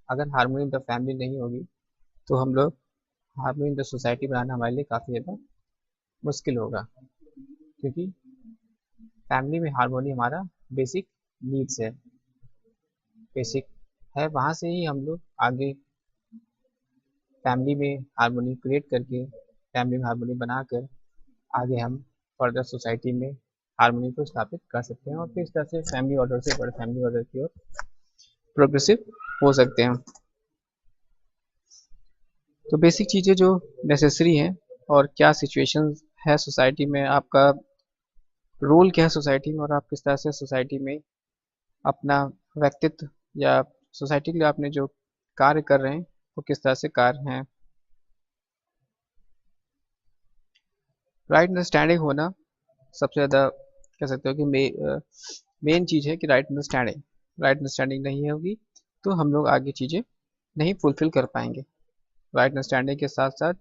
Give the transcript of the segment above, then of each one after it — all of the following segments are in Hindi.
अगर हार्मोनी इन द फैमिली नहीं होगी तो हम लोग हार्मोनी इन द सोसाइटी बनाना हमारे लिए काफ़ी ज़्यादा मुश्किल होगा, क्योंकि फैमिली में हार्मोनी हमारा बेसिक नीड्स है, बेसिक है। वहाँ से ही हम लोग आगे फैमिली में हार्मोनी क्रिएट करके, फैमिली में हार्मोनी बनाकर आगे हम फर्दर सोसाइटी में हार्मोनी को स्थापित कर सकते हैं और फिर इस तरह से फैमिली ऑर्डर से बड़े फैमिली ऑर्डर की ओर प्रोग्रेसिव हो सकते हैं। तो बेसिक चीज़ें जो नेसेसरी हैं और क्या सिचुएशन है सोसाइटी में, आपका रोल क्या है सोसाइटी में और आप किस तरह से सोसाइटी में अपना व्यक्तित्व या सोसाइटी के लिए आपने जो कार्य कर रहे हैं वो किस तरह से कार्य हैं। राइट अंडरस्टैंडिंग होना सबसे ज़्यादा कह सकते हो कि मेन चीज़ है कि राइट अंडरस्टैंडिंग नहीं होगी तो हम लोग आगे चीज़ें नहीं फुलफिल कर पाएंगे। राइट अंडरस्टैंडिंग के साथ साथ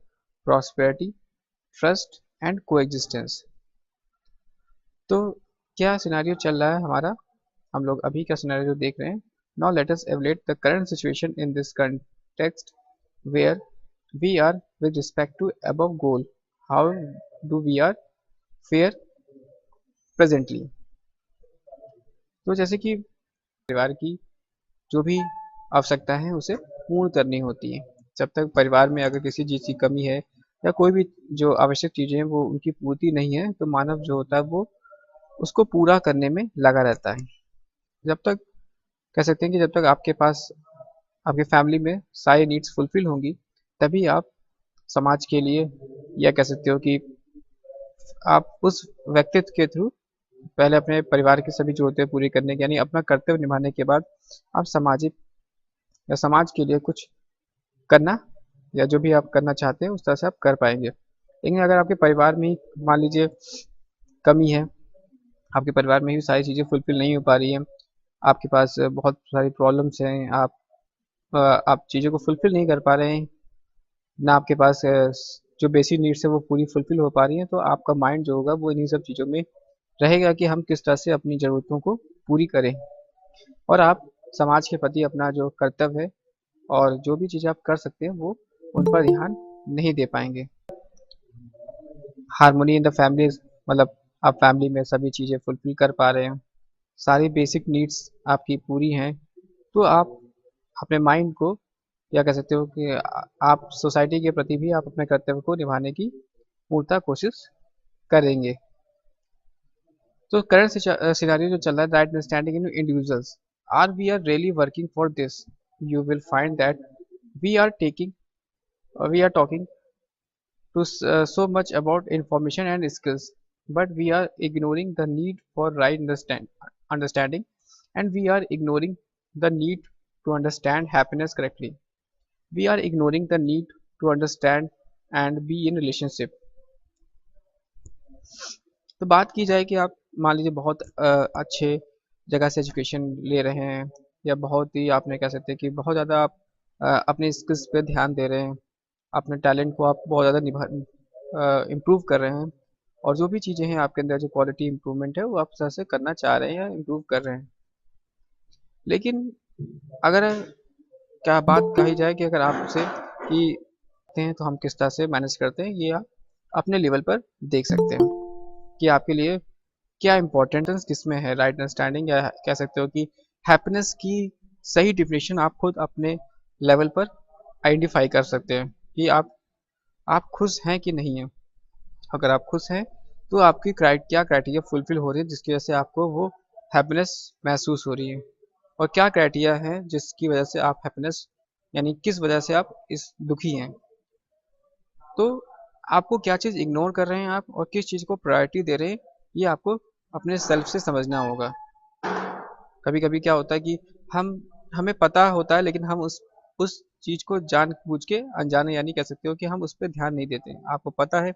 प्रॉस्पेरिटी, ट्रस्ट एंड कोएग्जिस्टेंस। तो क्या सिनेरियो चल रहा है हमारा, हम लोग अभी का सिनेरियो देख रहे हैं। Now let us evaluate the current situation in this context where we are with respect to above goal, how do we are fare presently। तो जैसे कि परिवार की जो भी आवश्यकता है उसे पूर्ण करनी होती है। जब तक परिवार में अगर किसी चीज़ की कमी है या कोई भी जो आवश्यक चीज़ें हैं वो उनकी पूर्ति नहीं है तो मानव जो होता है वो उसको पूरा करने में लगा रहता है। जब तक कह सकते हैं कि जब तक आपके पास आपके फैमिली में सारी नीड्स फुलफिल होंगी तभी आप समाज के लिए या कह सकते हो कि आप उस व्यक्तित्व के थ्रू पहले अपने परिवार की सभी ज़रूरतें पूरी करने की यानी अपना कर्तव्य निभाने के बाद आप सामाजिक या समाज के लिए कुछ करना या जो भी आप करना चाहते हैं उस तरह से आप कर पाएंगे। लेकिन अगर आपके परिवार में ही मान लीजिए कमी है, आपके परिवार में ही सारी चीज़ें फुलफिल नहीं हो पा रही हैं, आपके पास बहुत सारी प्रॉब्लम्स हैं, आप चीज़ों को फुलफिल नहीं कर पा रहे हैं, ना आपके पास जो बेसिक नीड्स है वो पूरी फुलफिल हो पा रही हैं, तो आपका माइंड जो होगा वो इन्हीं सब चीज़ों में रहेगा कि हम किस तरह से अपनी ज़रूरतों को पूरी करें और आप समाज के प्रति अपना जो कर्तव्य है और जो भी चीज़ें आप कर सकते हैं वो उन पर ध्यान नहीं दे पाएंगे। हार्मोनी इन द फैमिली मतलब आप फैमिली में सभी चीज़ें फुलफिल कर पा रहे हैं, सारी बेसिक नीड्स आपकी पूरी हैं, तो आप अपने माइंड को या कह सकते हो कि आप सोसाइटी के प्रति भी आप अपने कर्तव्य को निभाने की पूर्णतः कोशिश करेंगे। तो करंट सिनेरियो जो चल रहा है, right understanding in individuals, are we are really working for this, you will find that we are taking we are talking to so much about information and skills, but we are ignoring the need for right understanding, and we are ignoring the need to understand happiness correctly. We are ignoring the need to understand and be in relationship। तो बात की जाए कि आप मान लीजिए बहुत अच्छे जगह से एजुकेशन ले रहे हैं या बहुत ही आपने कह सकते हैं कि बहुत ज़्यादा आप अपने स्किल्स पे ध्यान दे रहे हैं, अपने टैलेंट को आप बहुत ज़्यादा इम्प्रूव कर रहे हैं और जो भी चीज़ें हैं आपके अंदर जो क्वालिटी इम्प्रूवमेंट है वो आप सर से करना चाह रहे हैं या इम्प्रूव कर रहे हैं। लेकिन अगर क्या बात कही जाए कि अगर आपसे कि हैं तो हम किस तरह से मैनेज करते हैं ये आप अपने लेवल पर देख सकते हैं कि आपके लिए क्या इम्पोर्टेंस किस में है। राइट अंडरस्टैंडिंग या कह सकते हो कि हैप्पीनेस की सही डिफिनेशन आप खुद अपने लेवल पर आइडेंटिफाई कर सकते हैं कि आप खुश हैं कि नहीं हैं। अगर आप खुश हैं तो आपकी क्या क्राइटेरिया फुलफिल हो रही है जिसकी वजह से आपको वो हैप्पीनेस महसूस हो रही है और क्या क्राइटेरिया है जिसकी वजह से आप हैप्पीनेस यानी किस वजह से आप इस दुखी हैं। तो आपको क्या चीज़ इग्नोर कर रहे हैं आप और किस चीज़ को प्रायोरिटी दे रहे हैं ये आपको अपने सेल्फ से समझना होगा। कभी कभी क्या होता है कि हमें पता होता है लेकिन हम उस चीज़ को जानबूझ के अनजाने यानी कह सकते हो कि हम उस पर ध्यान नहीं देते। आपको पता है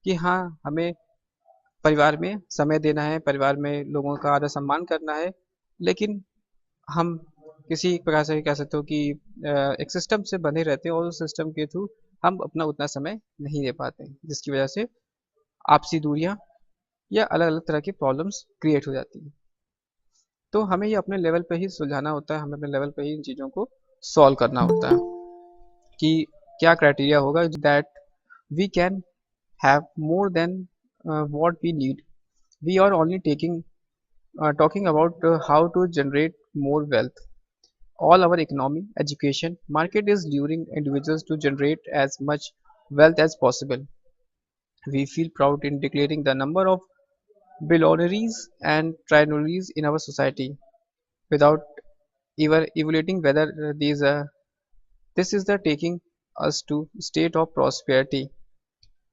कि हाँ हमें परिवार में समय देना है, परिवार में लोगों का आदर सम्मान करना है, लेकिन हम किसी प्रकार से कह सकते हो कि एक सिस्टम से बंधे रहते हैं और उस सिस्टम के थ्रू हम अपना उतना समय नहीं दे पाते जिसकी वजह से आपसी दूरियां या अलग अलग तरह की प्रॉब्लम्स क्रिएट हो जाती हैं। तो हमें ये अपने लेवल पे ही सुलझाना होता है, हमें अपने लेवल पे ही इन चीज़ों को सॉल्व करना होता है कि क्या क्राइटेरिया होगा that we can have more than what we need. We are only talking about how to generate more wealth. All our economy, education, market is luring individuals to generate as much wealth as possible. We feel proud in declaring the number of billionaires and trillionaires in our society without even evaluating whether this is the taking us to state of prosperity.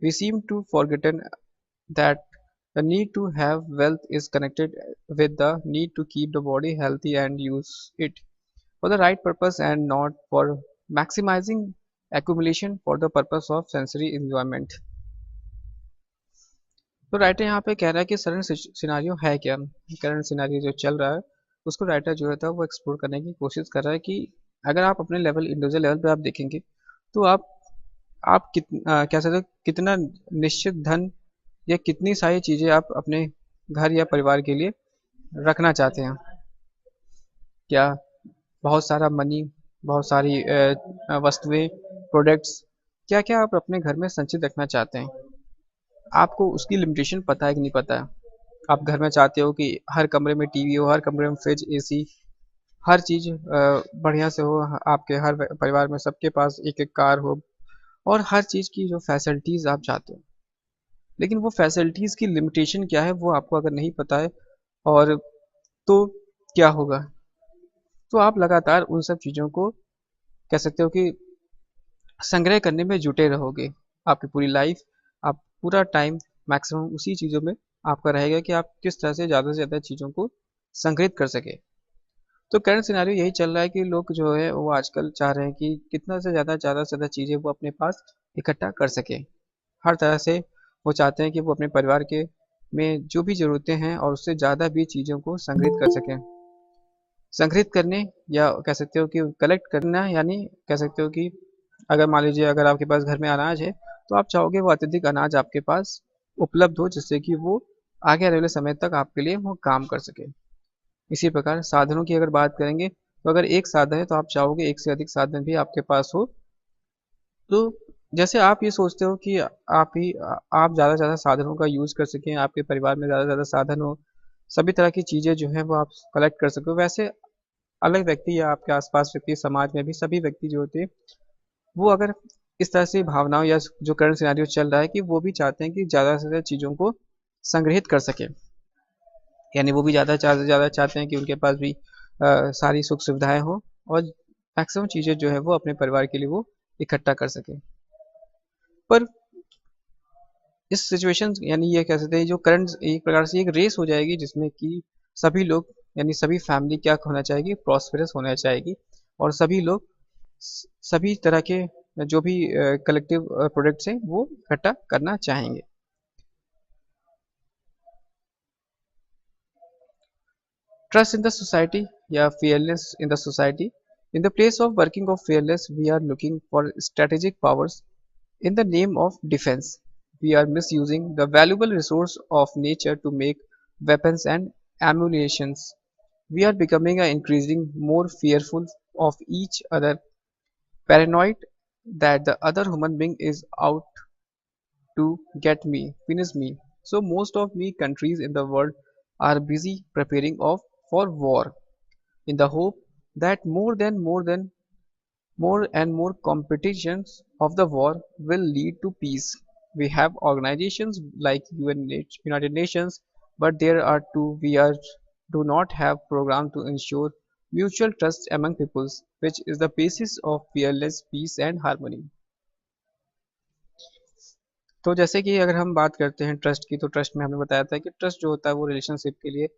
We seem to forgotten that the need to have wealth is connected with the need to keep the body healthy and use it for the right purpose and not for maximizing accumulation for the purpose of sensory enjoyment. तो राइटर यहाँ पे कह रहा है कि करंट सिनारियो है क्या, करंट सिनारियो जो चल रहा है उसको राइटर जो है वो एक्सप्लोर करने की कोशिश कर रहा है कि अगर आप अपने लेवल इंडिविजुअल लेवल पे आप देखेंगे तो आप क्या सकते हो कितना निश्चित धन या कितनी सारी चीज़ें आप अपने घर या परिवार के लिए रखना चाहते हैं. क्या बहुत सारा मनी, बहुत सारी वस्तुएं, प्रोडक्ट्स, क्या क्या आप अपने घर में संचित रखना चाहते हैं. आपको उसकी लिमिटेशन पता है कि नहीं पता है. आप घर में चाहते हो कि हर कमरे में टीवी हो, हर कमरे में फ्रिज, एसी, हर चीज़ बढ़िया से हो, आपके हर परिवार में सबके पास एक एक कार हो और हर चीज़ की जो फैसिलिटीज़ आप चाहते हो. लेकिन वो फैसिलिटीज़ की लिमिटेशन क्या है वो आपको अगर नहीं पता है और तो क्या होगा, तो आप लगातार उन सब चीज़ों को कह सकते हो कि संग्रह करने में जुटे रहोगे. आपकी पूरी लाइफ, आप पूरा टाइम मैक्सिमम उसी चीज़ों में आपका रहेगा कि आप किस तरह से ज़्यादा चीज़ों को संग्रहित कर सके. तो करंट सिनारियो यही चल रहा है कि लोग जो है वो आजकल चाह रहे हैं कि कितना से ज़्यादा चीज़ें वो अपने पास इकट्ठा कर सके. हर तरह से वो चाहते हैं कि वो अपने परिवार के में जो भी ज़रूरतें हैं और उससे ज़्यादा भी चीज़ों को संग्रहित कर सकें. संग्रहित करने या कह सकते हो कि कलेक्ट करना, यानी कह सकते हो कि अगर मान लीजिए अगर आपके पास घर में अनाज है तो आप चाहोगे वो अत्यधिक अनाज आपके पास उपलब्ध हो जिससे कि वो आगे आने वाले समय तक आपके लिए वो काम कर सके. इसी प्रकार साधनों की अगर बात करेंगे तो अगर एक साधन है तो आप चाहोगे एक से अधिक साधन भी आपके पास हो. तो जैसे आप ये सोचते हो कि आप ज़्यादा से ज़्यादा साधनों का यूज़ कर सकें, आपके परिवार में ज़्यादा से ज़्यादा साधन हो, सभी तरह की चीज़ें जो हैं वो आप कलेक्ट कर सको, वैसे अलग व्यक्ति या आपके आसपास व्यक्ति, समाज में भी सभी व्यक्ति जो होते हैं वो अगर इस तरह से भावनाओं या जो करंट सिनेरियो चल रहा है कि वो भी चाहते हैं कि ज़्यादा से ज़्यादा चीज़ों को संग्रहित कर सके, यानी वो भी ज़्यादा चाहते हैं कि उनके पास भी सारी सुख सुविधाएं हो और मैक्सिमम चीज़ें जो है वो अपने परिवार के लिए वो इकट्ठा कर सके. पर इस सिचुएशन यानी ये कह सकते हैं जो करंट एक प्रकार से एक रेस हो जाएगी जिसमें कि सभी लोग यानी सभी फैमिली क्या होना चाहेगी, प्रॉस्पेरस होना चाहेगी और सभी लोग सभी तरह के जो भी कलेक्टिव प्रोडक्ट्स हैं वो इकट्ठा करना चाहेंगे. ट्रस्ट इन द सोसाइटी या fearless in the society. In the place of working of fearless, we are looking for strategic powers. In the name of defense, we are misusing the valuable resource of nature to make weapons and ammunitions. We are becoming increasingly more fearful of each other, paranoid that the other human being is out to get me, finish me. So most of me countries in the world are busy preparing for war in the hope that more and more competitions of the war will lead to peace. We have organizations like United Nations, but there are two we are do not have program to ensure mutual trust among peoples, which is the basis of fearless peace and harmony. तो जैसे कि अगर हम बात करते हैं ट्रस्ट की, तो ट्रस्ट में हमने बताया था कि ट्रस्ट जो होता है वो रिलेशनशिप के लिए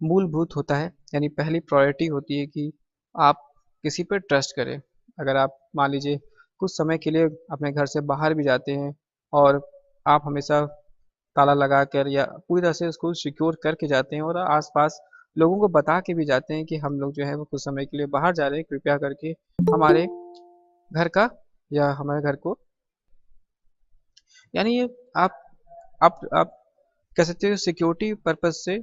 मूलभूत होता है, यानी पहली प्रायोरिटी होती है कि आप किसी पर ट्रस्ट करें. अगर आप मान लीजिए कुछ समय के लिए अपने घर से बाहर भी जाते हैं और आप हमेशा ताला लगा कर या पूरी तरह से उसको सिक्योर करके जाते हैं और आसपास लोगों को बता के भी जाते हैं कि हम लोग जो है वो कुछ समय के लिए बाहर जा रहे हैं, कृपया करके हमारे घर का या हमारे घर को, यानी ये आप कह सकते हो सिक्योरिटी पर्पज से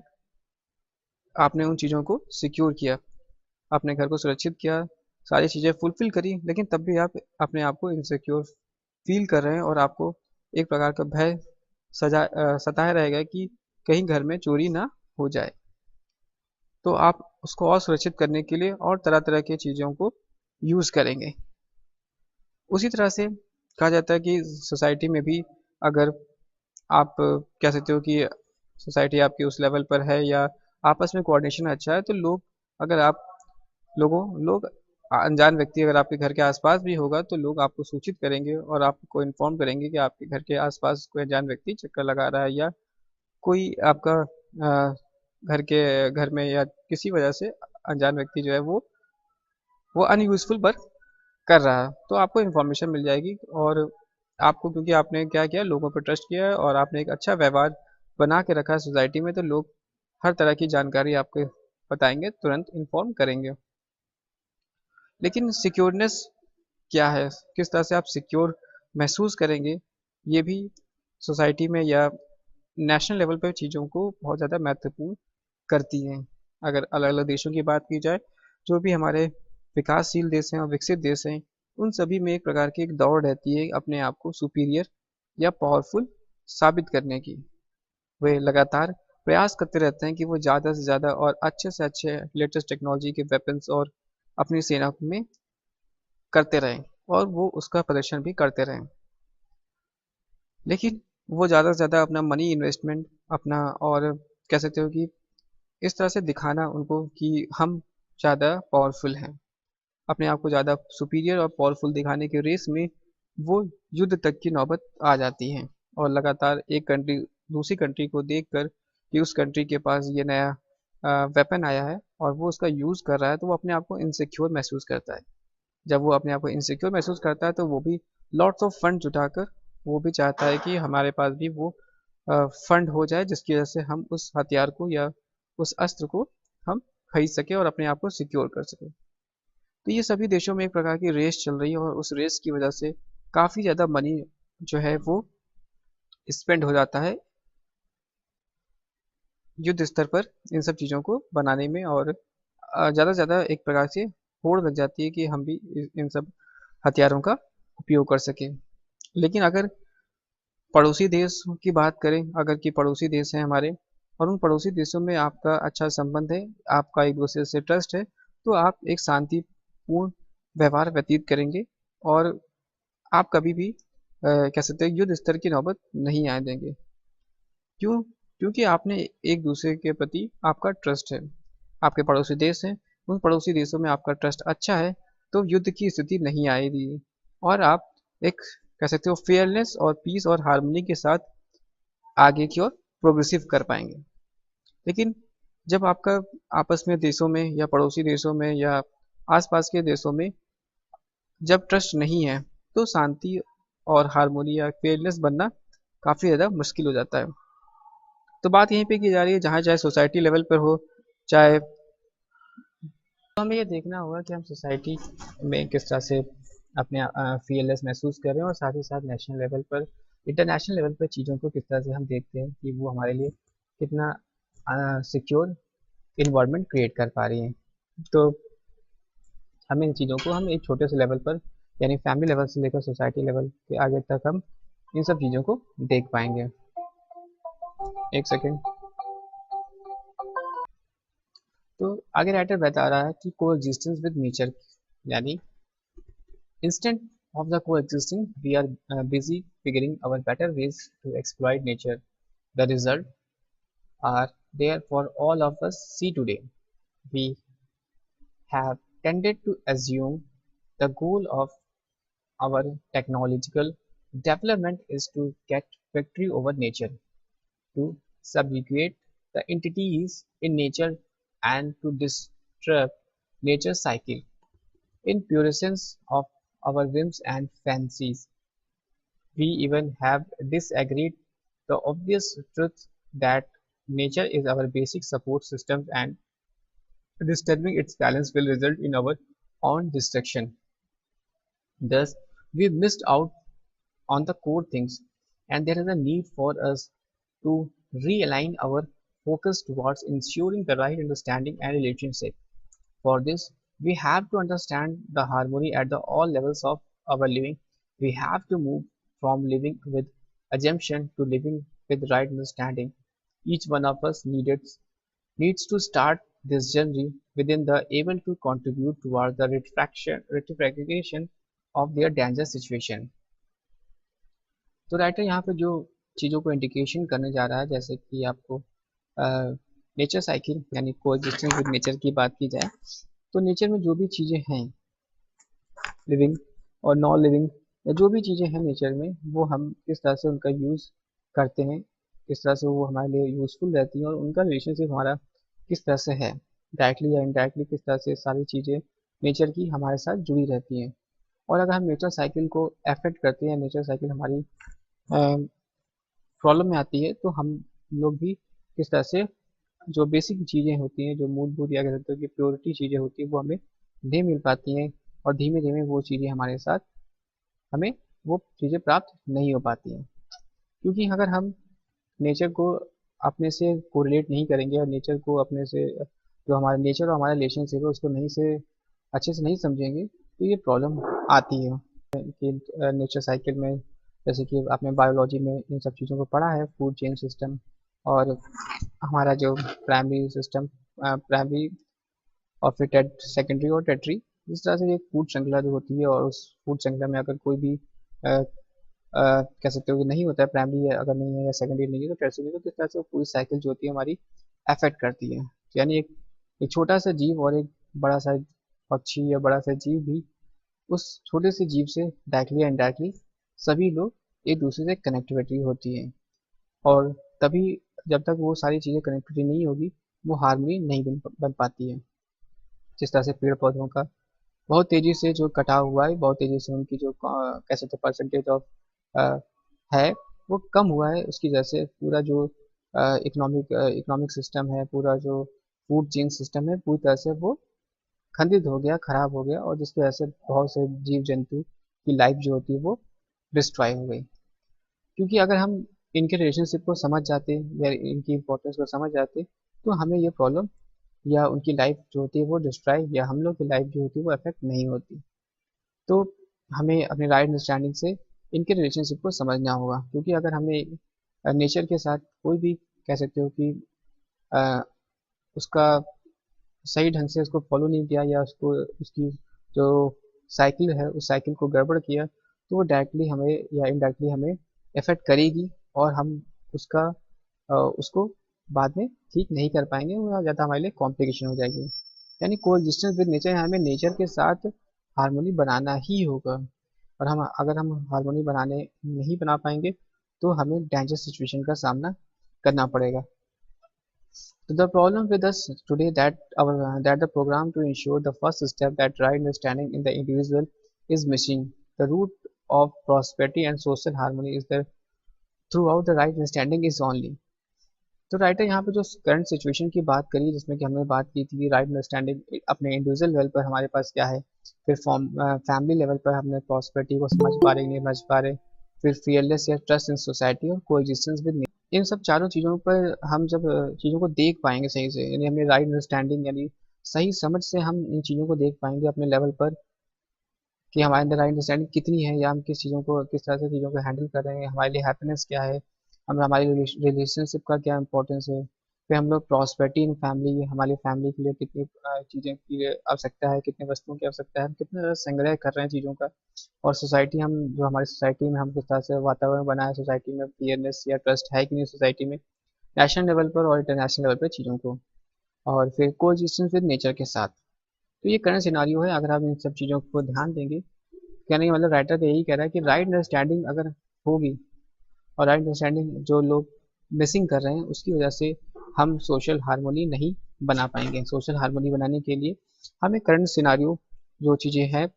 आपने उन चीज़ों को सिक्योर किया, अपने घर को सुरक्षित किया सारी चीज़ें फुलफिल करी, लेकिन तब भी आप अपने आप को इनसिक्योर फील कर रहे हैं और आपको एक प्रकार का भय सताया रहेगा कि कहीं घर में चोरी ना हो जाए। तो आप उसको और सुरक्षित करने के लिए और तरह तरह की चीज़ों को यूज़ करेंगे। उसी तरह से कहा जाता है कि सोसाइटी में भी अगर आप कह सकते हो कि सोसाइटी आपकी उस लेवल पर है या आपस में कोऑर्डिनेशन अच्छा है, तो लोग अगर आप लोग अनजान व्यक्ति अगर आपके घर के आसपास भी होगा तो लोग आपको सूचित करेंगे और आपको इन्फॉर्म करेंगे कि आपके घर के आसपास कोई अनजान व्यक्ति चक्कर लगा रहा है या कोई आपका घर में या किसी वजह से अनजान व्यक्ति जो है वो अनयूजफुल वर्क कर रहा है, तो आपको इन्फॉर्मेशन मिल जाएगी। और आपको, क्योंकि आपने क्या किया, लोगों पर ट्रस्ट किया है और आपने एक अच्छा व्यवहार बना के रखा है सोसाइटी में, तो लोग हर तरह की जानकारी आपको बताएंगे, तुरंत इन्फॉर्म करेंगे। लेकिन सिक्योरनेस क्या है, किस तरह से आप सिक्योर महसूस करेंगे, ये भी सोसाइटी में या नेशनल लेवल पर चीज़ों को बहुत ज़्यादा महत्वपूर्ण करती हैं। अगर अलग अलग देशों की बात की जाए, जो भी हमारे विकासशील देश हैं और विकसित देश हैं, उन सभी में एक प्रकार की एक दौड़ रहती है अपने आप को सुपीरियर या पावरफुल साबित करने की। वे लगातार प्रयास करते रहते हैं कि वो ज़्यादा से ज़्यादा और अच्छे से अच्छे लेटेस्ट टेक्नोलॉजी के वेपन्स और अपनी सेना में करते रहें और वो उसका प्रदर्शन भी करते रहें। लेकिन वो ज़्यादा से ज़्यादा अपना मनी इन्वेस्टमेंट अपना, और कह सकते हो कि इस तरह से दिखाना उनको कि हम ज़्यादा पावरफुल हैं, अपने आप को ज़्यादा सुपीरियर और पावरफुल दिखाने के रेस में वो युद्ध तक की नौबत आ जाती है। और लगातार एक कंट्री दूसरी कंट्री को देखकर कि उस कंट्री के पास ये नया वेपन आया है और वो उसका यूज़ कर रहा है, तो वो अपने आप को इनसिक्योर महसूस करता है। जब वो अपने आप को इनसिक्योर महसूस करता है तो वो भी लॉट्स ऑफ फंड जुटाकर वो भी चाहता है कि हमारे पास भी वो फंड हो जाए, जिसकी वजह से हम उस हथियार को या उस अस्त्र को हम खरीद सके और अपने आप को सिक्योर कर सके। तो ये सभी देशों में एक प्रकार की रेस चल रही है और उस रेस की वजह से काफ़ी ज़्यादा मनी जो है वो स्पेंड हो जाता है युद्ध स्तर पर इन सब चीज़ों को बनाने में, और ज़्यादा से ज़्यादा एक प्रकार से होड़ लग जाती है कि हम भी इन सब हथियारों का उपयोग कर सकें। लेकिन अगर पड़ोसी देश की बात करें, अगर कि पड़ोसी देश हैं हमारे और उन पड़ोसी देशों में आपका अच्छा संबंध है, आपका एक दूसरे से ट्रस्ट है, तो आप एक शांतिपूर्ण व्यवहार व्यतीत करेंगे और आप कभी भी कह सकते हैं युद्ध स्तर की नौबत नहीं आने देंगे। क्यों? क्योंकि आपने एक दूसरे के प्रति आपका ट्रस्ट है, आपके पड़ोसी देश हैं, उन पड़ोसी देशों में आपका ट्रस्ट अच्छा है, तो युद्ध की स्थिति नहीं आएगी और आप एक कह सकते हो फेयरनेस और पीस और हार्मनी के साथ आगे की ओर प्रोग्रेसिव कर पाएंगे। लेकिन जब आपका आपस में देशों में या पड़ोसी देशों में या आसपास के देशों में जब ट्रस्ट नहीं है, तो शांति और हार्मोनी या फेयरनेस बनना काफ़ी ज़्यादा मुश्किल हो जाता है। तो बात यहीं पे की जा रही है, जहाँ चाहे सोसाइटी लेवल पर हो, चाहे, तो हमें ये देखना होगा कि हम सोसाइटी में किस तरह से अपने fearless महसूस कर रहे हैं और साथ ही साथ नेशनल लेवल पर, इंटरनेशनल लेवल पर चीज़ों को किस तरह से हम देखते हैं कि वो हमारे लिए कितना सिक्योर इन्वायरमेंट क्रिएट कर पा रही हैं। तो हमें इन चीज़ों को हम एक छोटे से लेवल पर, यानी फैमिली लेवल से लेकर सोसाइटी लेवल के आगे तक हम इन सब चीज़ों को देख पाएंगे। एक सेकेंड। तो आगे राइटर बता रहा है कि को एग्जिस्टेंस विद नेचर, यानी instead of the coexisting, we are busy figuring out better ways to exploit nature. The results are there for all of us see today. We have tended to assume the goal of our technological development is to get victory over nature, to subjugate the entities in nature and to disrupt nature's cycle. In pursuance of our whims and fancies, we even have disagreed the obvious truth that nature is our basic support system and disturbing its balance will result in our own destruction. Thus, we missed out on the core things, and there is a need for us to realign our focus towards ensuring the right understanding and relationship. For this, We have to understand the harmony at the all levels of our living. We have to move from living with assumption to living with right understanding. Each one of us needs to start this journey within the able to contribute toward the rectification of their danger situation. तो राइटर यहाँ पे जो चीज़ों को इंडिकेशन करने जा रहा है, जैसे कि आपको नेचर साइकिल यानी कोएग्जिस्टेंस विद नेचर की बात की जाए, तो नेचर में जो भी चीज़ें हैं लिविंग और नॉन लिविंग, या जो भी चीज़ें हैं नेचर में, वो हम किस तरह से उनका यूज़ करते हैं, किस तरह से वो हमारे लिए यूज़फुल रहती हैं, और उनका रिलेशनशिप हमारा किस तरह से है, डायरेक्टली या इनडायरेक्टली किस तरह से सारी चीज़ें नेचर की हमारे साथ जुड़ी रहती हैं। और अगर हम नेचर साइकिल को अफेक्ट करते हैं, नेचर साइकिल हमारी प्रॉब्लम में आती है, तो हम लोग भी किस तरह से जो बेसिक चीज़ें होती हैं, जो मूलभूत या कह सकते हो कि प्योरिटी चीज़ें होती हैं, वो हमें नहीं मिल पाती हैं, और धीमे धीमे वो चीज़ें हमारे साथ हमें वो चीज़ें प्राप्त नहीं हो पाती हैं। क्योंकि अगर हम नेचर को अपने से कोरिलेट नहीं करेंगे, और नेचर को अपने से जो हमारा नेचर और हमारा रिलेशनशिप है उसको नहीं से अच्छे से नहीं समझेंगे, तो ये प्रॉब्लम आती है कि नेचर साइकिल में, जैसे कि आपने बायोलॉजी में इन सब चीज़ों को पढ़ा है, फूड चेन सिस्टम, और हमारा जो प्राइमरी सिस्टम, प्राइमरी और फिर सेकेंडरी और टेटरी, इस तरह से एक फूड श्रृंखला जो होती है, और उस फूड श्रृंखला में अगर कोई भी कह सकते हो कि नहीं होता है, प्राइमरी अगर नहीं है या सेकेंडरी नहीं है तो टर्शियरी नहीं, तो किस तरह से वो पूरी साइकिल जो होती है हमारी अफेक्ट करती है। यानी एक छोटा सा जीव और एक बड़ा सा पक्षी या बड़ा सा जीव भी, उस छोटे से जीव से डायरेक्टली या इनडायरेक्टली सभी लोग एक दूसरे से कनेक्टिविटी होती है, और तभी जब तक वो सारी चीज़ें कनेक्टिविटी नहीं होगी, वो हार्मनी नहीं बन पाती है। जिस तरह से पेड़ पौधों का बहुत तेज़ी से जो कटाव हुआ है, बहुत तेज़ी से उनकी जो कह सकते हैं परसेंटेज ऑफ है वो कम हुआ है, उसकी वजह से पूरा जो इकोनॉमिक सिस्टम है, पूरा जो फूड चेन सिस्टम है, पूरी तरह से वो खंडित हो गया, खराब हो गया, और जिसकी वजह से बहुत से जीव जंतु की लाइफ जो होती है वो डिस्ट्रॉय हो गई। क्योंकि अगर हम इनके रिलेशनशिप को समझ जाते या इनकी इम्पोर्टेंस को समझ जाते, तो हमें ये प्रॉब्लम या उनकी लाइफ जो होती है वो डिस्ट्रॉय, या हम लोग की लाइफ जो होती है वो अफेक्ट नहीं होती। तो हमें अपने राइट अंडरस्टैंडिंग से इनके रिलेशनशिप को समझना होगा। क्योंकि अगर हमने नेचर के साथ कोई भी कह सकते हो कि अ, उसका सही ढंग से उसको फॉलो नहीं किया, या उसको उसकी जो साइकिल है उस साइकिल को गड़बड़ किया, तो वो डायरेक्टली हमें या इनडायरेक्टली हमें इफेक्ट करेगी, और हम उसका उसको बाद में ठीक नहीं कर पाएंगे, और ज़्यादा हमारे लिए कॉम्प्लिकेशन हो जाएगी। यानी कोएग्जिस्टेंस विद नेचर, हमें नेचर के साथ हार्मोनी बनाना ही होगा, और हम अगर हम हार्मोनी नहीं बना पाएंगे, तो हमें डेंजर सिचुएशन का सामना करना पड़ेगा। So the problem with us today that the program to ensure the first step, that right understanding in the individual, is missing. The root of prosperity and social harmony is the throughout the right understanding is only. तो राइटर यहाँ पे जो करंट सिचुएशन की बात करी, जिसमें कि हमने बात की थी राइट अंडरस्टैंडिंग अपने इंडिविजुअल लेवल पर हमारे पास क्या है, फिर फैमिली लेवल पर हमने प्रॉस्पेरिटी को समझ पा रहे नहीं समझ पा रहे, फिर फियरलेस या ट्रस्ट इन सोसाइटी, और कोएग्जिस्टेंस विद, इन सब चारों चीज़ों पर हम जब चीज़ों को देख पाएंगे सही से, यानी हमने राइट अंडरस्टैंडिंग यानी सही समझ से हम इन चीज़ों को देख पाएंगे अपने लेवल पर, कि हमारे अंदर राइट अंडरस्टैंडिंग कितनी है, या हम किस चीज़ों को किस तरह से चीज़ों को हैंडल कर रहे हैं, हमारे लिए हैप्पीनेस क्या है, हम हमारी रिलेशनशिप का क्या इंपॉर्टेंस है, फिर हम लोग प्रॉस्पेरिटी इन फैमिली, हमारी फैमिली के लिए कितनी चीज़ें की आवश्यकता है, कितने वस्तुओं की आवश्यकता है, हम कितना ज़्यादा संग्रह कर रहे हैं चीज़ों का, और सोसाइटी हम जो हमारी सोसाइटी में हम किस तरह से वातावरण बना है, सोसाइटी में फेयरनेस या ट्रस्ट है कि नहीं सोसाइटी में, नेशनल लेवल पर और इंटरनेशनल लेवल पर चीज़ों को, और फिर कोएग्जिस्टेंस विद नेचर के साथ। तो ये करंट सिनारियो है, अगर आप इन सब चीज़ों को ध्यान देंगे, कहने का मतलब राइटर तो यही कह रहा है कि राइट अंडरस्टैंडिंग अगर होगी, और राइट अंडरस्टैंडिंग जो लोग मिसिंग कर रहे हैं उसकी वजह से हम सोशल हार्मोनी नहीं बना पाएंगे। सोशल हार्मोनी बनाने के लिए हमें करंट सिनारियो जो चीज़ें हैं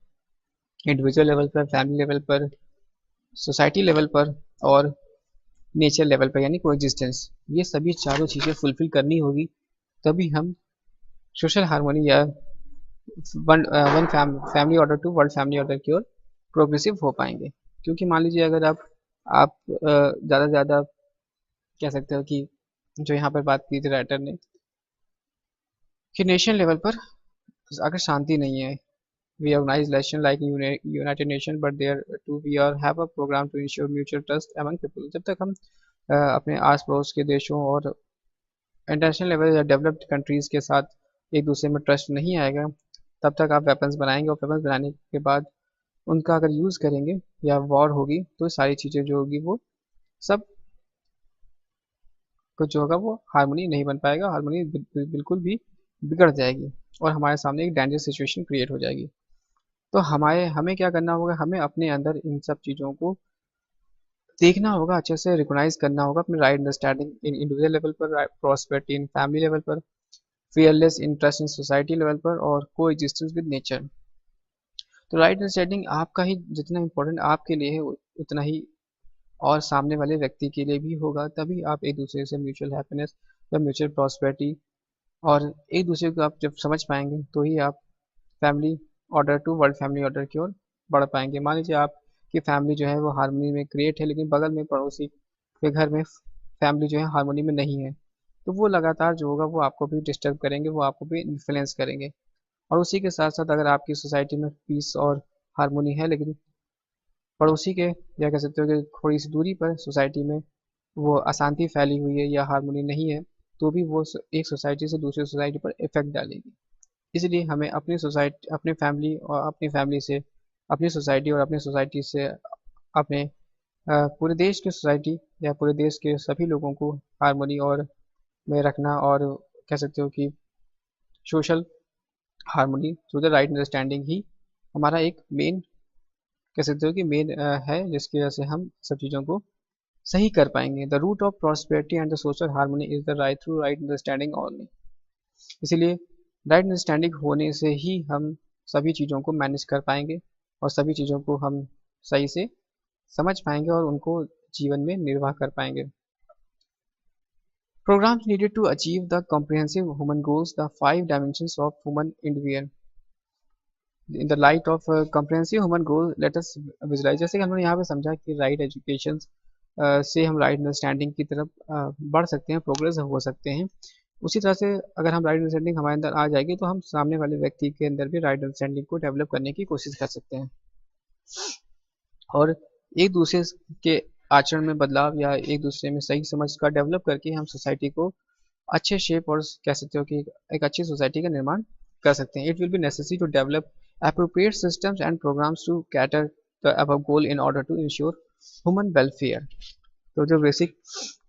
इंडिविजुअल लेवल पर, फैमिली लेवल पर, सोसाइटी लेवल पर, और नेचर लेवल पर यानी कोएग्जिस्टेंस, ये सभी चारों चीज़ें फुलफिल करनी होगी, तभी हम सोशल हार्मोनी या one family order to world family order की ओर प्रोग्रेसिव हो पाएंगे। क्योंकि मान लीजिए अगर आप ज़्यादा से ज़्यादा कह सकते हो कि जो यहाँ पर बात की थी राइटर ने, कि नेशन लेवल पर अगर शांति नहीं है, we organize election like United Nations, but there too we are have a program to ensure mutual trust among people. जब तक हम अपने आस पड़ोस के देशों और इंटरनेशनल लेवल या डेवलप्ड कंट्रीज के साथ एक दूसरे में ट्रस्ट नहीं आएगा, तब तक आप वेपन्स बनाएंगे, और वेपन्स बनाने के बाद उनका अगर यूज़ करेंगे या वॉर होगी, तो सारी चीज़ें जो होगी वो सब कुछ जो होगा वो हारमोनी नहीं बन पाएगा, हारमोनी बिल्कुल भी बिगड़ जाएगी और हमारे सामने एक डेंजर सिचुएशन क्रिएट हो जाएगी। तो हमें क्या करना होगा, हमें अपने अंदर इन सब चीज़ों को देखना होगा, अच्छे से रिकॉग्नाइज करना होगा, अपनी राइट अंडरस्टैंडिंग इन इंडिविजुअल लेवल पर, प्रॉस्पेरिटी इन फैमिली लेवल पर, fearless interest in society level पर, और को एग्जिस्टेंस विद नेचर। तो राइट अंडरस्टैंडिंग आपका ही जितना इम्पोर्टेंट आपके लिए है, उतना ही और सामने वाले व्यक्ति के लिए भी होगा। तभी आप एक दूसरे से म्यूचुअल हैप्पीनेस या म्यूचुअल प्रॉस्पेरिटी और एक दूसरे को आप जब समझ पाएंगे, तो ही आप family order to world family order की ओर बढ़ पाएंगे। मान लीजिए आपकी फैमिली जो है वो हारमोनी में क्रिएट है, लेकिन बगल में पड़ोसी के घर में फैमिली जो है हारमोनी में नहीं है, तो वो लगातार जो होगा वो आपको भी डिस्टर्ब करेंगे, वो आपको भी इन्फ्लुएंस करेंगे। और उसी के साथ साथ अगर आपकी सोसाइटी में पीस और हारमोनी है, लेकिन पड़ोसी के या कह सकते हो कि थोड़ी सी दूरी पर सोसाइटी में वो अशांति फैली हुई है या हारमोनी नहीं है, तो भी वो एक सोसाइटी से दूसरी सोसाइटी पर इफेक्ट डालेगी। इसलिए हमें अपनी सोसाइटी, अपने फैमिली और अपनी फैमिली से, अपनी सोसाइटी और अपनी सोसाइटी से अपने पूरे देश की सोसाइटी या पूरे देश के सभी लोगों को हारमोनी और में रखना, और कह सकते हो कि social harmony through the right understanding ही हमारा एक मेन, कह सकते हो कि मेन है, जिसकी वजह से हम सब चीज़ों को सही कर पाएंगे। The root of prosperity and the social harmony is the right through right understanding only. इसीलिए राइट अंडरस्टैंडिंग होने से ही हम सभी चीज़ों को मैनेज कर पाएंगे और सभी चीज़ों को हम सही से समझ पाएंगे और उनको जीवन में निर्वाह कर पाएंगे। Programs needed to achieve the comprehensive human goals, the 5 dimensions of human individual. In the light of comprehensive human goal, let us visualize, जैसे कि हम लोग यहाँ पे समझा कि राइट एजुकेशन से हम राइट अंडरस्टैंडिंग की तरफ बढ़ सकते हैं, प्रोग्रेस हो सकते हैं। उसी तरह से अगर हम राइट अंडरस्टैंडिंग हमारे अंदर आ जाएगी, तो हम सामने वाले व्यक्ति के अंदर भी राइट अंडरस्टैंडिंग को डेवलप करने की कोशिश कर सकते हैं, और एक दूसरे के आचरण में बदलाव या एक दूसरे में सही समझ का डेवलप करके हम सोसाइटी को अच्छे शेप और कह सकते हो कि एक अच्छी सोसाइटी का निर्माण कर सकते हैं। It will be necessary to develop appropriate systems and programs to cater the above goal in order to ensure human welfare. तो जो बेसिक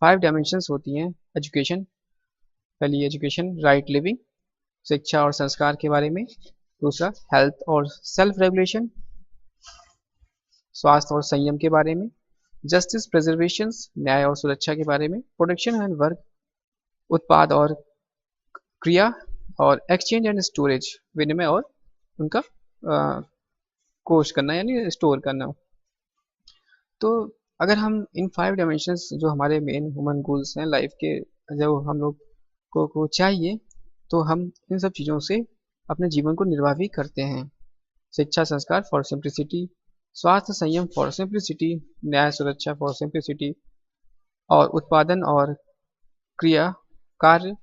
5 dimensions होती हैं एजुकेशन, पहली एजुकेशन राइट लिविंग, शिक्षा और संस्कार के बारे में, दूसरा हेल्थ और सेल्फ रेगुलेशन, स्वास्थ्य और संयम के बारे में, जस्टिस प्रिजर्वेशन, न्याय और सुरक्षा के बारे में, प्रोडक्शन एंड वर्क, उत्पाद और क्रिया, और एक्सचेंज एंड स्टोरेज, विनिमय और उनका कोश करना यानी स्टोर करना। तो अगर हम इन 5 dimensions जो हमारे मेन ह्यूमन गोल्स हैं लाइफ के, जो हम लोग को चाहिए, तो हम इन सब चीज़ों से अपने जीवन को निर्वाह भी करते हैं। शिक्षा संस्कार फॉर सिंप्लिसिटी, स्वास्थ्य संयम फॉर सिंप्लिसिटी, न्याय सुरक्षा फॉर सिंप्लिसिटी, और उत्पादन और क्रिया कार्य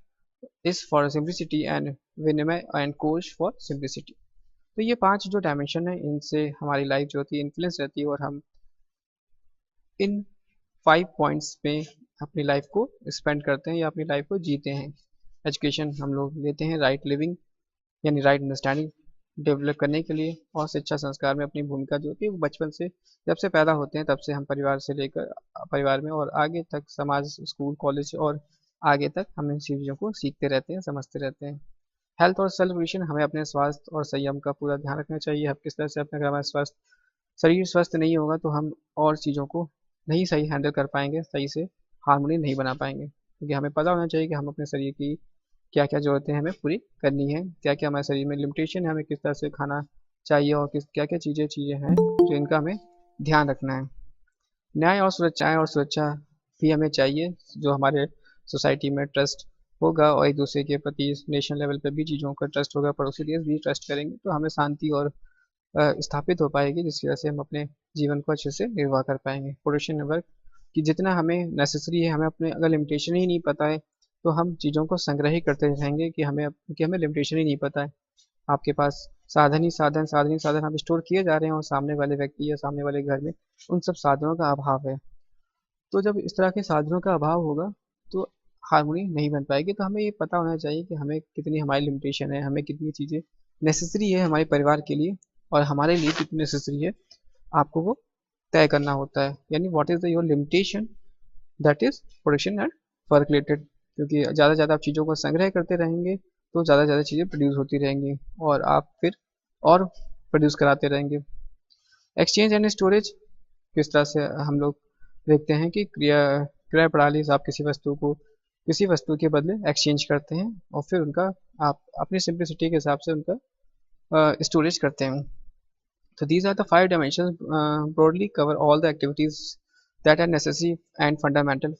इस फॉर सिंप्लिसिटी, एंड विनिमय एंड कोश फॉर सिंप्लिसिटी। तो ये 5 जो डायमेंशन है, इनसे हमारी लाइफ जो होती है इन्फ्लुएंस रहती है, और हम इन 5 पॉइंट्स पे अपनी लाइफ को स्पेंड करते हैं या अपनी लाइफ को जीते हैं। एजुकेशन हम लोग लेते हैं राइट लिविंग यानी राइट अंडरस्टैंडिंग डेवलप करने के लिए, और शिक्षा संस्कार में अपनी भूमिका जो होती है वो बचपन से, जब से पैदा होते हैं तब से हम परिवार से लेकर परिवार में और आगे तक समाज, स्कूल, कॉलेज और आगे तक हम इन चीज़ों को सीखते रहते हैं, समझते रहते हैं। हेल्थ और सेल्फ रेगुलेशन, हमें अपने स्वास्थ्य और संयम का पूरा ध्यान रखना चाहिए। हम किस तरह से अपने, अगर हमारा शरीर स्वस्थ नहीं होगा तो हम और चीज़ों को नहीं सही हैंडल कर पाएंगे, सही से हारमोनी नहीं बना पाएंगे, क्योंकि हमें पता होना चाहिए कि हम अपने शरीर की क्या क्या ज़रूरतें हमें पूरी करनी है, क्या क्या हमारे शरीर में लिमिटेशन है, हमें किस तरह से खाना चाहिए, और किस क्या क्या चीज़ें हैं जो इनका हमें ध्यान रखना है। न्याय और सुरक्षा भी हमें चाहिए, जो हमारे सोसाइटी में ट्रस्ट होगा और एक दूसरे के प्रति नेशनल लेवल पर भी चीज़ों का ट्रस्ट होगा, पड़ोसी देश भी ट्रस्ट करेंगे, तो हमें शांति और स्थापित हो पाएगी, जिसकी वजह से हम अपने जीवन को अच्छे से निर्वाह कर पाएंगे। प्रोडक्शन नेटवर्क कि जितना हमें नेसेसरी है, हमें अपने अगर लिमिटेशन ही नहीं पता है, तो हम चीज़ों को संग्रह ही करते रहेंगे कि हमें लिमिटेशन ही नहीं पता है। आपके पास साधन ही साधन आप स्टोर किए जा रहे हैं और सामने वाले व्यक्ति या सामने वाले घर में उन सब साधनों का अभाव है। तो जब इस तरह के साधनों का अभाव होगा तो हारमोनी नहीं बन पाएगी। तो हमें ये पता होना चाहिए कि हमें कितनी हमारी लिमिटेशन है, हमें कितनी चीज़ें नेसेसरी है हमारे परिवार के लिए और हमारे लिए कितनी नेसेसरी है, आपको वो तय करना होता है। यानी what is the your limitation, that is production and work related. क्योंकि ज़्यादा से ज़्यादा आप चीज़ों को संग्रह करते रहेंगे तो ज़्यादा से ज़्यादा चीज़ें प्रोड्यूस होती रहेंगी और आप फिर और प्रोड्यूस कराते रहेंगे। एक्सचेंज एंड स्टोरेज, किस तरह से हम लोग देखते हैं कि क्रय प्रणाली से आप किसी वस्तु के बदले एक्सचेंज करते हैं और फिर उनका आप अपनी सिंप्लिसिटी के हिसाब से उनका स्टोरेज करते हैं। तो these are the 5 dimensions broadly cover all the activities that are necessary and fundamental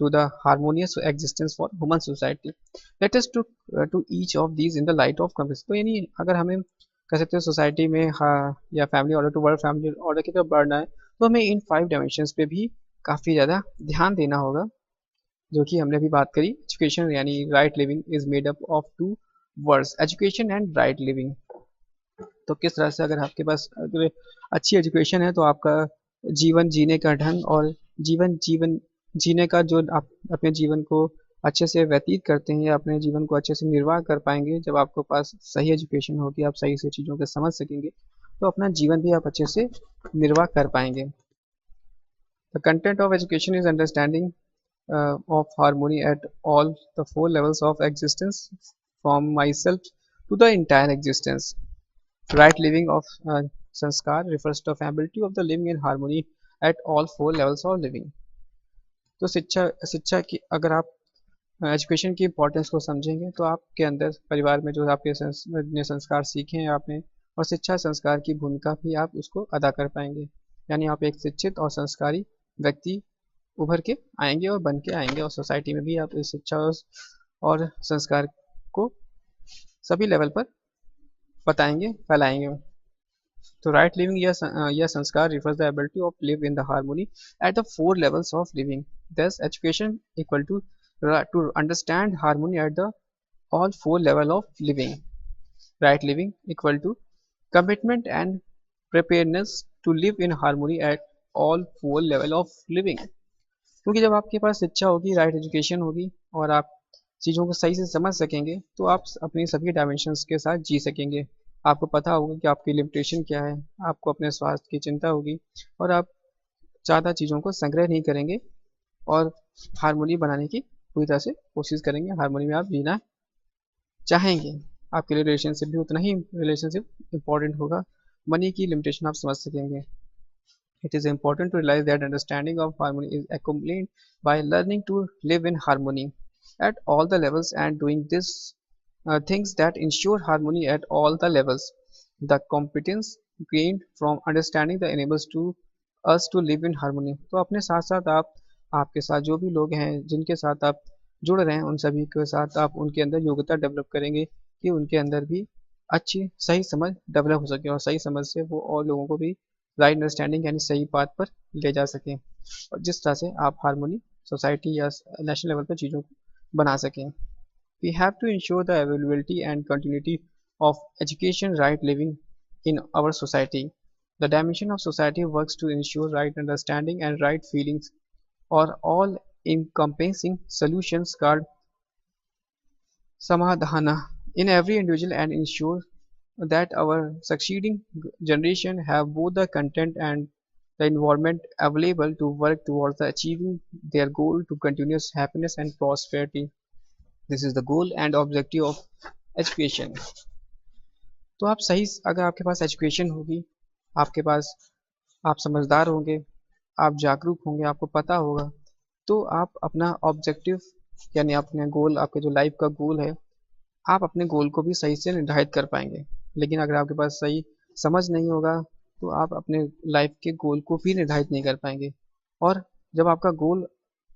to the harmonious existence for human society. Let us to each of these in the light of complexity. तो यानी अगर हमें कह सकते हैं सोसाइटी में या family order to world family order की तरफ बढ़ना है तो हमें इन 5 डायमेंशंस पे भी काफ़ी ज़्यादा ध्यान देना होगा, जो कि हमने अभी बात करी। एजुकेशन यानी right living is made up of 2 words, education and right living. तो किस तरह से अगर आपके पास अगर अच्छी एजुकेशन है तो आपका जीवन जीने का ढंग और जीवन जीने का जो आप अपने जीवन को अच्छे से व्यतीत करते हैं या अपने जीवन को अच्छे से निर्वाह कर पाएंगे। जब आपके पास सही एजुकेशन होगी, आप सही से चीज़ों को समझ सकेंगे तो अपना जीवन भी आप अच्छे से निर्वाह कर पाएंगे। The content of education is understanding of harmony at all the 4 levels of existence from myself to the entire existence. Right living of sanskar refers to the ability of the living in harmony at all 4 levels of living. तो शिक्षा की अगर आप एजुकेशन की इम्पोर्टेंस को समझेंगे तो आपके अंदर परिवार में जो आपके संस्कार सीखे हैं आपने और शिक्षा संस्कार की भूमिका भी आप उसको अदा कर पाएंगे। यानी आप एक शिक्षित और संस्कारी व्यक्ति उभर के आएंगे और बन के आएंगे और सोसाइटी में भी आप इस शिक्षा और संस्कार को सभी लेवल पर बताएंगे, फैलाएंगे। तो राइट लिविंग या संस्कार refers the ability of live in the harmony at the 4 levels of living. Thus education equal to understand harmony at the all 4 level of living. Right living equal to commitment and preparedness to live in harmony at all 4 level of living. क्योंकि जब आपके पास शिक्षा होगी, राइट एजुकेशन होगी और आप चीज़ों को सही से समझ सकेंगे तो आप अपनी सभी डायमेंशंस के साथ जी सकेंगे। आपको पता होगा कि आपकी लिमिटेशन क्या है, आपको अपने स्वास्थ्य की चिंता होगी और आप ज़्यादा चीज़ों को संग्रह नहीं करेंगे और हारमोनी बनाने की पूरी तरह से कोशिश करेंगे। हारमोनी में आप जीना चाहेंगे। आपके लिए रिलेशनशिप भी उतना ही इम्पोर्टेंट होगा। मनी की लिमिटेशन आप समझ सकेंगे। It is important to realize that understanding of harmony is accompanied by learning to live in harmony at all the levels and doing this things that ensure harmony at all the levels. The competence gained from understanding the enables to us to live in harmony. तो अपने साथ साथ आपके साथ जो भी लोग हैं जिनके साथ आप जुड़ रहे हैं उन सभी के साथ आप उनके अंदर योग्यता डेवलप करेंगे कि उनके अंदर भी अच्छी सही समझ डेवलप हो सके और सही समझ से वो और लोगों को भी राइट अंडरस्टैंडिंग यानी सही बात पर ले जा सकें और जिस तरह से आप हारमोनी सोसाइटी या नेशनल लेवल पर चीज़ों को बना सकें। We have to ensure the availability and continuity of education right living in our society. The dimension of society works to ensure right understanding and right feelings और all encompassing solutions called samadhana in every individual and ensure that our succeeding generation have both the content and the environment available to work towards the achieving their goal to continuous happiness and prosperity. This is the goal and objective of education. तो आप सही अगर आपके पास एजुकेशन होगी, आपके पास आप समझदार होंगे, आप जागरूक होंगे, आपको पता होगा तो आप अपना ऑब्जेक्टिव यानी अपने गोल, आपके जो लाइफ का गोल है, आप अपने गोल को भी सही से निर्धारित कर पाएंगे। लेकिन अगर आपके पास सही समझ नहीं होगा तो आप अपने लाइफ के गोल को भी निर्धारित नहीं कर पाएंगे और जब आपका गोल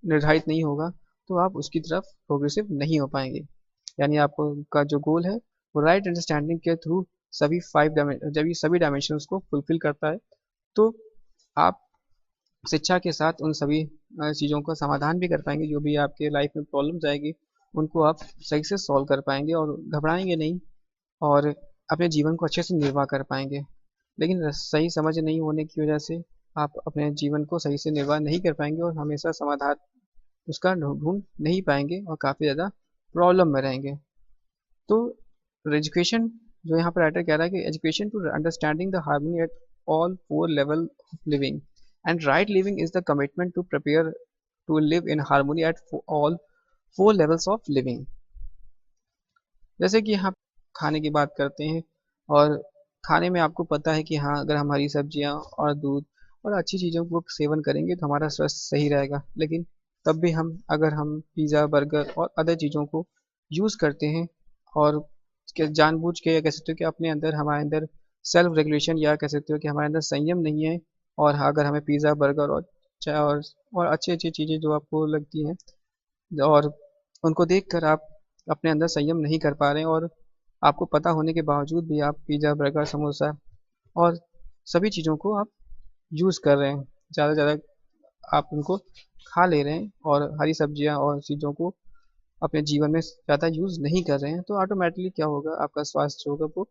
निर्धारित नहीं होगा तो आप उसकी तरफ प्रोग्रेसिव नहीं हो पाएंगे। यानी आपका जो गोल है वो राइट अंडरस्टैंडिंग के थ्रू जब ये सभी डायमेंशंस को फुलफिल करता है तो आप शिक्षा के साथ उन सभी चीज़ों का समाधान भी कर पाएंगे। जो भी आपके लाइफ में प्रॉब्लम्स आएगी उनको आप सही से सॉल्व कर पाएंगे और घबराएंगे नहीं और अपने जीवन को अच्छे से निर्वाह कर पाएंगे। लेकिन सही समझ नहीं होने की वजह से आप अपने जीवन को सही से निर्वाह नहीं कर पाएंगे और हमेशा समाधान उसका ढूंढ नहीं पाएंगे और काफ़ी ज़्यादा प्रॉब्लम में रहेंगे। तो एजुकेशन, जो यहाँ पर राइटर कह रहा है कि education to understanding the harmony at all four level of living and right living is the commitment to prepare to live in harmony at all four levels of living. जैसे कि यहाँ खाने की बात करते हैं, और खाने में आपको पता है कि हाँ, अगर हम हरी सब्जियाँ और दूध और अच्छी चीज़ों को सेवन करेंगे तो हमारा स्वास्थ्य सही रहेगा। लेकिन तब भी अगर हम पिज़्ज़ा, बर्गर और अदर चीज़ों को यूज़ करते हैं और जानबूझ के, या कह सकते हो कि अपने अंदर, हमारे अंदर सेल्फ रेगुलेशन, या कह सकते हो कि हमारे अंदर संयम नहीं है, और हाँ, अगर हमें पिज़्ज़ा, बर्गर और अच्छी अच्छी चीज़ें जो आपको लगती हैं और उनको देखकर आप अपने अंदर संयम नहीं कर पा रहे हैं, और आपको पता होने के बावजूद भी आप पिज़्ज़ा, बर्गर, समोसा और सभी चीज़ों को आप यूज़ कर रहे हैं, ज़्यादा से ज़्यादा आप उनको खा ले रहे हैं और हरी सब्जियां और चीज़ों को अपने जीवन में ज़्यादा यूज़ नहीं कर रहे हैं, तो ऑटोमेटिकली क्या होगा, आपका स्वास्थ्य जो होगा वो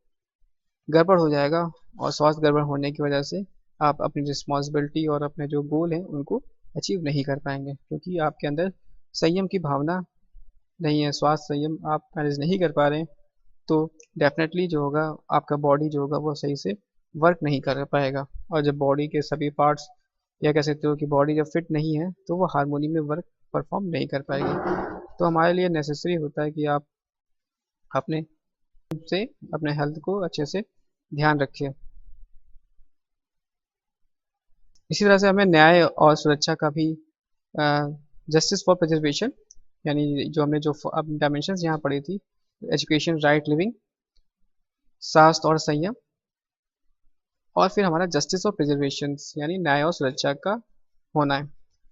गड़बड़ हो जाएगा। और स्वास्थ्य गड़बड़ होने की वजह से आप अपनी रिस्पॉन्सिबिलिटी और अपने जो गोल हैं उनको अचीव नहीं कर पाएंगे, क्योंकि आपके अंदर संयम की भावना नहीं है, स्वास्थ्य संयम आप मैनेज नहीं कर पा रहे हैं। तो डेफिनेटली जो होगा, आपका बॉडी जो होगा वो सही से वर्क नहीं कर पाएगा, और जब बॉडी के सभी पार्ट्स, या कह सकते हो कि बॉडी जब फिट नहीं है तो वो हारमोनी में वर्क परफॉर्म नहीं कर पाएगी। तो हमारे लिए नेसेसरी होता है कि आप अपने से अपने हेल्थ को अच्छे से ध्यान रखें। इसी तरह से हमें न्याय और सुरक्षा का भी, जस्टिस फॉर प्रिजर्वेशन, यानी जो हमने जो अब डायमेंशंस यहाँ पढ़ी थी, एजुकेशन, राइट लिविंग, स्वास्थ्य और संयम, और फिर हमारा जस्टिस और प्रिजर्वेशन यानी न्याय और सुरक्षा का होना है।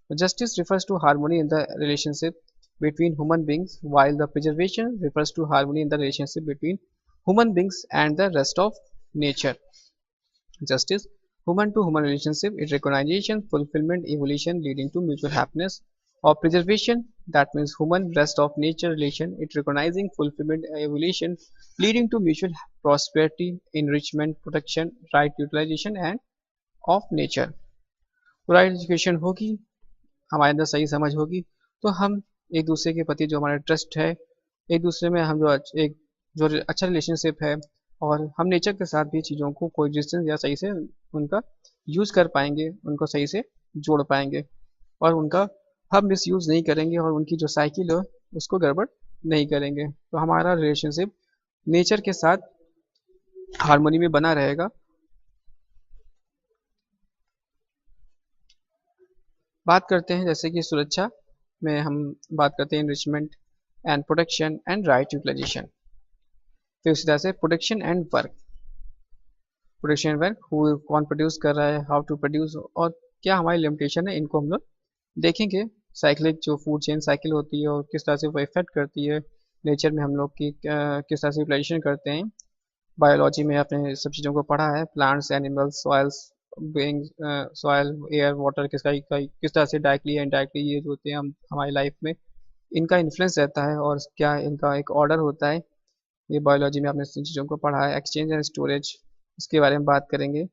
Justice refers to harmony in the relationship between human beings, while the preservation refers to harmony in the relationship between human beings and the rest of nature. Justice, human to human relationship, it recognition, fulfillment, evolution leading to mutual happiness. Or preservation, that means human rest of nature relation, it recognizing fulfillment, evolution leading to mutual prosperity, enrichment, protection, right utilization and of nature. Right education होगी, हमारे अंदर सही समझ होगी, तो हम एक दूसरे के प्रति जो हमारा ट्रस्ट है, एक दूसरे में हम जो अच्छा रिलेशनशिप है, और हम नेचर के साथ भी चीज़ों को कोई डिस्टेंस या सही से उनका यूज़ कर पाएंगे, उनको सही से जोड़ पाएंगे, और उनका हम मिस यूज़ नहीं करेंगे, और उनकी जो साइकिल है उसको गड़बड़ नहीं करेंगे, तो हमारा रिलेशनशिप नेचर के साथ हारमोनी में बना रहेगा। बात करते हैं जैसे कि सुरक्षा में हम बात करते हैं enrichment and protection and right utilization. फिर उसी तरह से protection and work, protection and work, कौन प्रोड्यूस कर रहा है, हाउ टू प्रोड्यूस, और क्या हमारी लिमिटेशन है, इनको हम लोग देखेंगे। साइक्लिक जो फूड चेन साइकिल होती है और किस तरह से वो इफेक्ट करती है नेचर में, हम लोग की किस तरह से यूटिलाइजेशन करते हैं। बायोलॉजी में आपने सब चीज़ों को पढ़ा है, plants, animals, soils, being, soil, air, water, किस तरह से डायरेक्टली एंड इनडायरेक्टली ये जो होते हैं हम हमारी लाइफ में इनका इन्फ्लुएंस रहता है, और क्या इनका एक ऑर्डर होता है। ये बायोलॉजी में आपने इन चीज़ों को पढ़ा है। एक्सचेंज एंड स्टोरेज, इसके बारे में बात करेंगे।